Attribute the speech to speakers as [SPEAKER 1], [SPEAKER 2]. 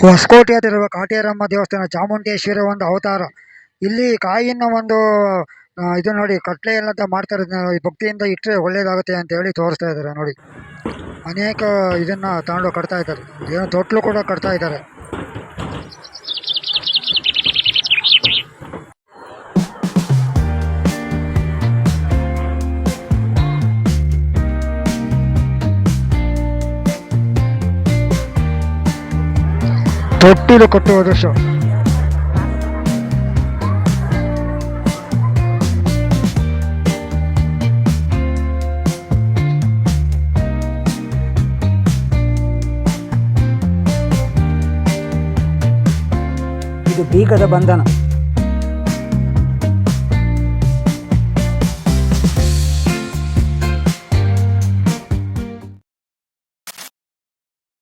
[SPEAKER 1] ಹೊಸಕೋಟೆಯಲ್ಲಿರುವ ಕಾಟೇರಮ್ಮ ದೇವಸ್ಥಾನ ಚಾಮುಂಡೇಶ್ವರಿ ಒಂದು ಅವತಾರ. ಇಲ್ಲಿ ಕಾಯಿನ ಒಂದು ಇದು ನೋಡಿ ಕಟ್ಲೆ ಎಲ್ಲ ಮಾಡ್ತಾರೆ. ಭಕ್ತಿಯಿಂದ ಇಟ್ಟರೆ ಒಳ್ಳೇದಾಗುತ್ತೆ ಅಂತ ಹೇಳಿ ತೋರಿಸ್ತಾ ಇದ್ದಾರೆ ನೋಡಿ. ಅನೇಕ ಇದನ್ನ ತಗೊಂಡು ಕಟ್ತಾ ಇದ್ದಾರೆ. ಏನೋ ತೊಟ್ಲು ಕೂಡ ಕಟ್ತಾ ಇದ್ದಾರೆ. ತೊಟ್ಟಿಲು ಕಟ್ಟುವ ದೃಶ್ಯ. ಇದು ಬೀಗದ ಬಂಧನ.